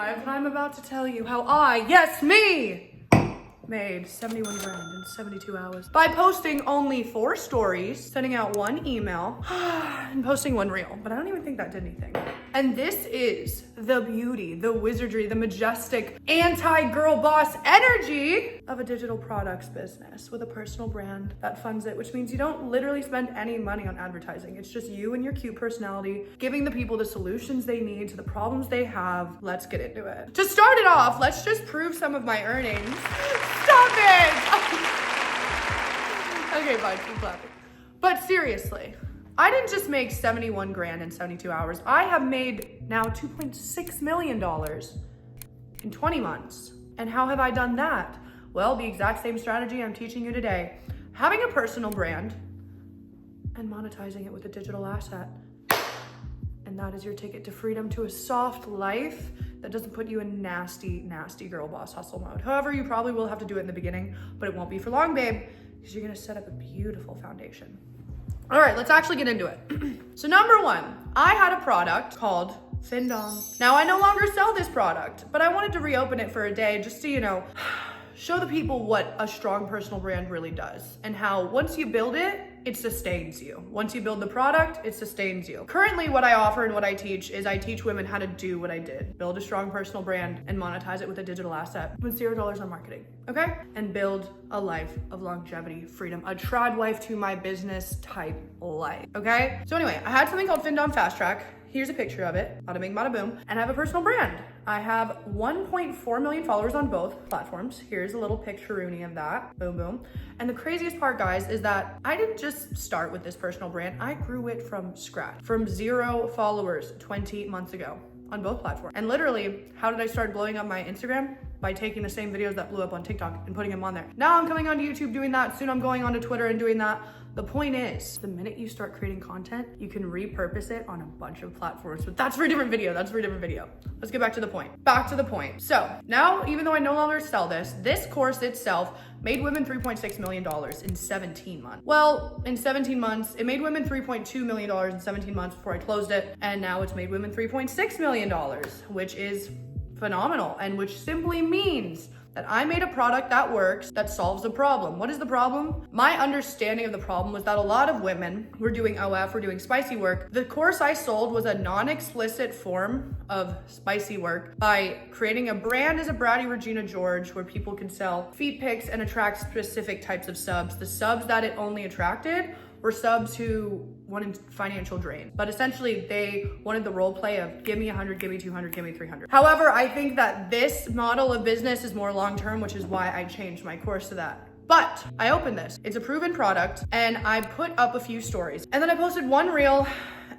subscribe. And I'm about to tell you how yes, me, made 71 grand in 72 hours by posting only 4 stories, sending out 1 email, and posting 1 reel. But I don't even think that did anything. And this is the beauty, the wizardry, the majestic anti-girl boss energy of a digital products business with a personal brand that funds it, which means you don't literally spend any money on advertising. It's just you and your cute personality giving the people the solutions they need to the problems they have. Let's get into it. To start it off, let's just prove some of my earnings. Stop it! Okay, fine, keep clapping. But seriously, I didn't just make 71 grand in 72 hours. I have made now $2.6 million in 20 months. And how have I done that? Well, the exact same strategy I'm teaching you today. Having a personal brand and monetizing it with a digital asset. And that is your ticket to freedom, to a soft life that doesn't put you in nasty, nasty girl boss hustle mode. However, you probably will have to do it in the beginning, but it won't be for long, babe, because you're gonna set up a beautiful foundation. All right, let's actually get into it. So number 1, I had a product called FinDom. Now I no longer sell this product, but I wanted to reopen it for a day just to, show the people what a strong personal brand really does and how once you build it, it sustains you. Once you build the product, it sustains you. Currently, what I offer and what I teach is I teach women how to do what I did. Build a strong personal brand and monetize it with a digital asset with $0 on marketing, okay? And build a life of longevity, freedom, a trad wife to my business type life, okay? So anyway, I had something called FinDom Fast Track. Here's a picture of it, bada bing, bada boom. And I have a personal brand. I have 1.4 million followers on both platforms. Here's a little picture-oonie of that, boom, boom. And the craziest part, guys, is that I didn't just start with this personal brand. I grew it from scratch, from 0 followers 20 months ago on both platforms. And literally, how did I start blowing up my Instagram? By taking the same videos that blew up on TikTok and putting them on there. Now I'm coming onto YouTube doing that. Soon I'm going onto Twitter and doing that. The point is, the minute you start creating content, you can repurpose it on a bunch of platforms, but that's for a different video. Let's get back to the point. So now, even though I no longer sell this course itself made women $3.6 million in 17 months. Well, in 17 months, it made women $3.2 million in 17 months before I closed it. And now it's made women $3.6 million, which is phenomenal, and which simply means that I made a product that works, that solves a problem. What is the problem? My understanding of the problem was that a lot of women were doing OF, were doing spicy work. The course I sold was a non-explicit form of spicy work by creating a brand as a bratty Regina George where people could sell feet pics and attract specific types of subs. The subs that it only attracted were subs who wanted financial drain. But essentially they wanted the role play of give me 100, give me 200, give me 300. However, I think that this model of business is more long-term, which is why I changed my course to that. But I opened this, it's a proven product, and I put up a few stories. And then I posted 1 reel,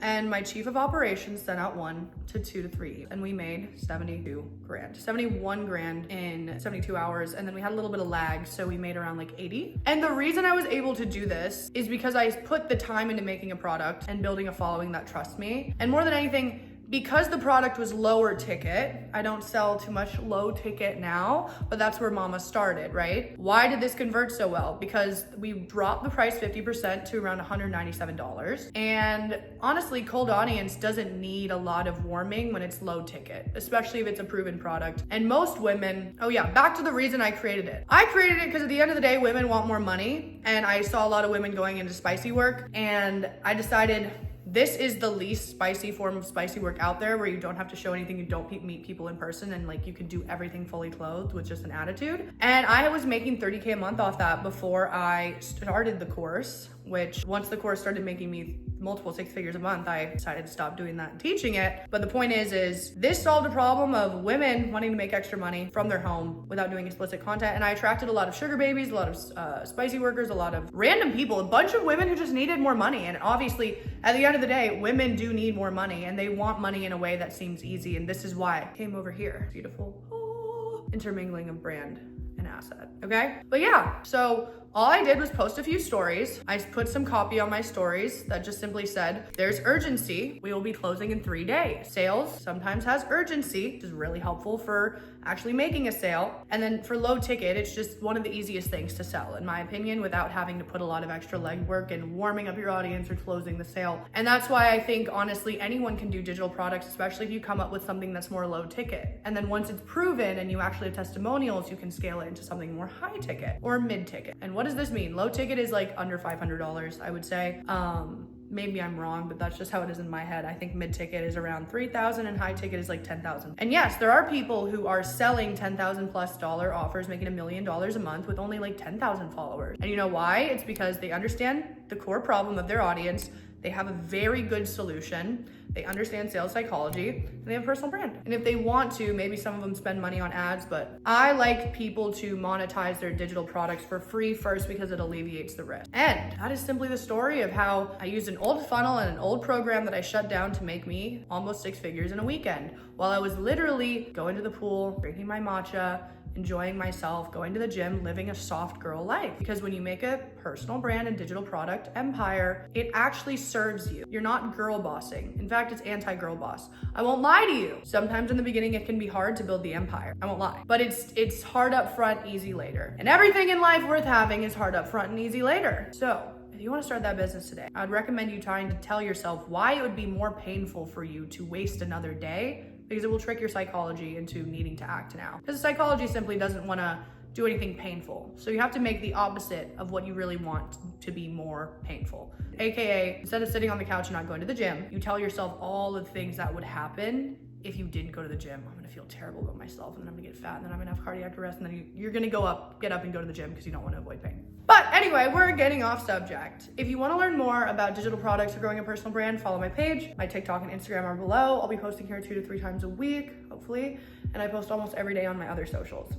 and my chief of operations sent out 1 to 2 to 3, and we made 71 grand in 72 hours. And then we had a little bit of lag, so we made around like 80. And the reason I was able to do this is because I put the time into making a product and building a following that trusts me. And more than anything, because the product was lower ticket, I don't sell too much low ticket now, but that's where mama started, right? Why did this convert so well? Because we dropped the price 50% to around $197. And honestly, cold audience doesn't need a lot of warming when it's low ticket, especially if it's a proven product. And most women, back to the reason I created it. I created it because at the end of the day, women want more money. And I saw a lot of women going into spicy work, and I decided, this is the least spicy form of spicy work out there, where you don't have to show anything, you don't meet people in person, and like you can do everything fully clothed with just an attitude. And I was making 30K a month off that before I started the course, which once the course started making me multiple 6 figures a month, I decided to stop doing that and teaching it. But the point is this solved a problem of women wanting to make extra money from their home without doing explicit content. And I attracted a lot of sugar babies, a lot of spicy workers, a lot of random people, a bunch of women who just needed more money. And obviously, at the end of the day, women do need more money, and they want money in a way that seems easy. And this is why I came over here. Beautiful intermingling of brand and asset, okay? But yeah, so All I did was post a few stories. I put some copy on my stories that just simply said, there's urgency. We will be closing in 3 days. Sales sometimes has urgency, which is really helpful for actually making a sale. And then for low ticket, it's just one of the easiest things to sell, in my opinion, without having to put a lot of extra legwork and warming up your audience or closing the sale. And that's why I think, honestly, anyone can do digital products, especially if you come up with something that's more low ticket. And then once it's proven and you actually have testimonials, you can scale it into something more high ticket or mid ticket. And what does this mean? Low ticket is like under $500, I would say. Maybe I'm wrong, but that's just how it is in my head. I think mid ticket is around 3,000 and high ticket is like 10,000. And yes, there are people who are selling $10,000+ offers, making $1 million a month with only like 10,000 followers. And you know why? It's because they understand the core problem of their audience. They have a very good solution. They understand sales psychology, and they have a personal brand. And if they want to, maybe some of them spend money on ads, but I like people to monetize their digital products for free first because it alleviates the risk. And that is simply the story of how I used an old funnel and an old program that I shut down to make me almost 6 figures in a weekend, while I was literally going to the pool, drinking my matcha, enjoying myself, going to the gym, living a soft girl life. Because when you make a personal brand and digital product empire, it actually serves you. You're not girl bossing. In fact, it's anti-girl boss. I won't lie to you. Sometimes in the beginning, it can be hard to build the empire. I won't lie. But it's hard up front, easy later. And everything in life worth having is hard up front and easy later. So if you want to start that business today, I'd recommend you trying to tell yourself why it would be more painful for you to waste another day, because it will trick your psychology into needing to act now. Because psychology simply doesn't want to do anything painful. So you have to make the opposite of what you really want to be more painful. AKA, instead of sitting on the couch and not going to the gym, you tell yourself all the things that would happen if you didn't go to the gym. I'm gonna feel terrible about myself, and then I'm gonna get fat, and then I'm gonna have cardiac arrest, and then you're gonna get up and go to the gym because you don't want to avoid pain. But anyway, we're getting off subject. If you want to learn more about digital products or growing a personal brand, follow my page. My TikTok and Instagram are below. I'll be posting here 2 to 3 times a week, hopefully, and I post almost every day on my other socials.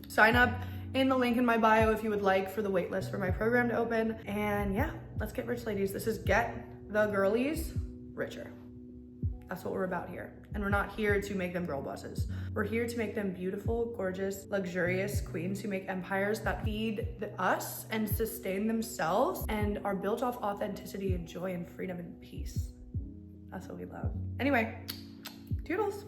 Sign up in the link in my bio if you would like for the waitlist for my program to open. And yeah, let's get rich, ladies. This is Get the Girlies Richer. That's what we're about here. And we're not here to make them girl bosses. We're here to make them beautiful, gorgeous, luxurious queens who make empires that feed us and sustain themselves and are built off authenticity and joy and freedom and peace. That's what we love. Anyway, toodles.